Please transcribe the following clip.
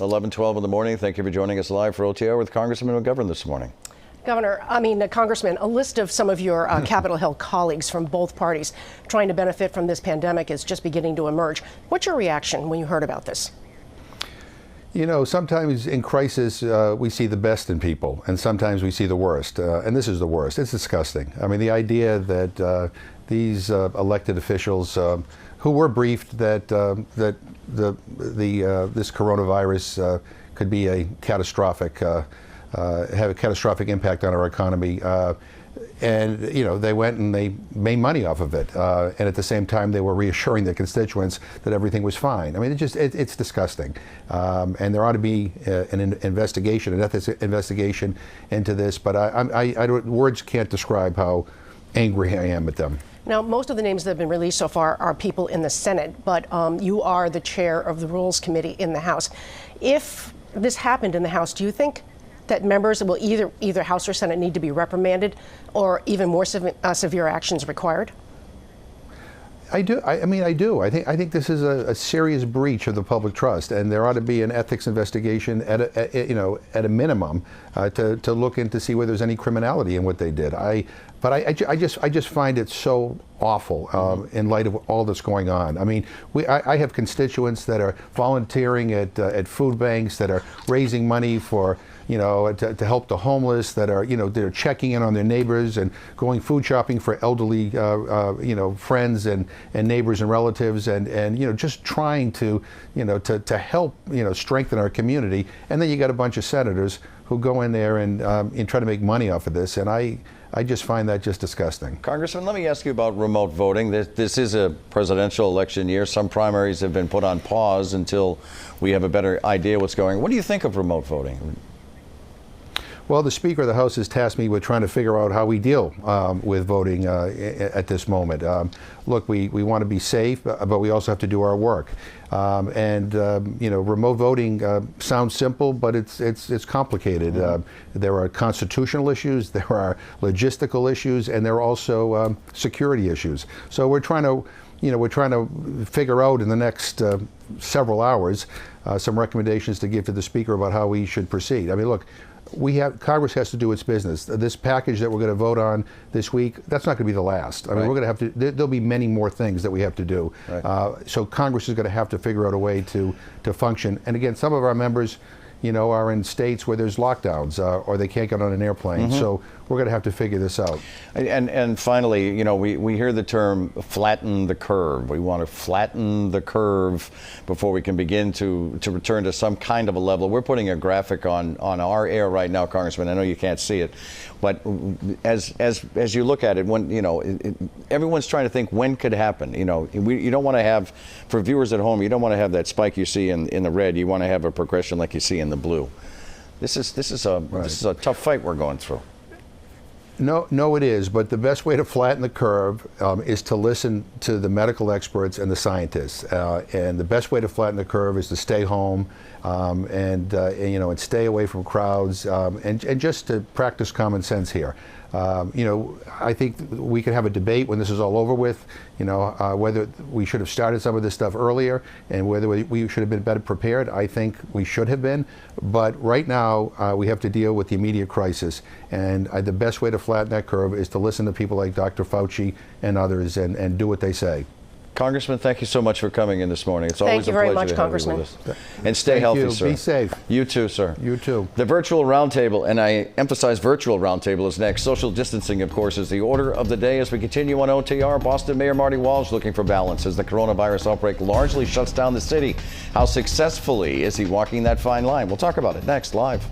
11:12 in the morning. Thank you for joining us live for OTR with Congressman McGovern this morning. Congressman, a list of some of your Capitol Hill colleagues from both parties trying to benefit from this pandemic is just beginning to emerge. What's your reaction when you heard about this? You know, sometimes in crisis we see the best in people, and sometimes we see the worst. And this is the worst. It's disgusting. I mean, the idea that these elected officials who were briefed that this coronavirus could be a catastrophic, have a catastrophic impact on our economy. And, you know, they went and they made money off of it. And at the same time, they were reassuring their constituents that everything was fine. I mean, it's disgusting. And there ought to be an investigation, an ethics investigation into this. But words can't describe how angry I am at them. Now, most of the names that have been released so far are people in the Senate, but you are the chair of the Rules Committee in the House. If this happened in the House, do you think that members will either House or Senate need to be reprimanded or even more severe actions required? I do. I do. I think this is a serious breach of the public trust, and there ought to be an ethics investigation at a minimum to look into see whether there's any criminality in what they did. But I just find it so awful in light of all that's going on. I mean, I have constituents that are volunteering at food banks, that are raising money for, you know, to help the homeless, that are, you know, they're checking in on their neighbors and going food shopping for elderly, you know, friends and neighbors and relatives, and you know, just trying to, you know, to help, you know, strengthen our community. And then you got a bunch of senators who go in there and try to make money off of this, and I just find that just disgusting. Congressman, let me ask you about remote voting. This is a presidential election year. Some primaries have been put on pause until we have a better idea what's going on. What do you think of remote voting? Well, the Speaker of the House has tasked me with trying to figure out how we deal with voting at this moment. Look, we want to be safe, but we also have to do our work. You know, remote voting sounds simple, but it's complicated. There are constitutional issues, there are logistical issues, and there are also security issues. So we're trying to figure out in the next several hours some recommendations to give to the Speaker about how we should proceed. I mean, look, Congress has to do its business. This package that we're going to vote on this week, that's not going to be the last. I mean, we're going to have to, there'll be many more things that we have to do. Right. So Congress is going to have to figure out a way to function. And again, some of our members, you know, are in states where there's lockdowns or they can't get on an airplane. So we're going to have to figure this out. And finally, you know, we hear the term flatten the curve. We want to flatten the curve before we can begin to return to some kind of a level. We're putting a graphic on our air right now, Congressman. I know you can't see it, but as you look at it, when, you know, everyone's trying to think when could happen. You know, you don't want to have, for viewers at home, you don't want to have that spike you see in the red. You want to have a progression like you see in the blue. This is a tough fight we're going through. No, it is. But the best way to flatten the curve is to listen to the medical experts and the scientists. And the best way to flatten the curve is to stay home and you know, and stay away from crowds and just to practice common sense here. You know, I think we could have a debate when this is all over with, you know, whether we should have started some of this stuff earlier and whether we should have been better prepared. I think we should have been. But right now, we have to deal with the immediate crisis. And the best way to flatten that curve is to listen to people like Dr. Fauci and others and do what they say. Congressman, thank you so much for coming in this morning. It's always a pleasure to have you with us. And stay healthy, sir. Be safe. You too, sir. You too. The virtual roundtable, and I emphasize virtual roundtable, is next. Social distancing, of course, is the order of the day as we continue on OTR. Boston Mayor Marty Walsh looking for balance as the coronavirus outbreak largely shuts down the city. How successfully is he walking that fine line? We'll talk about it next, live.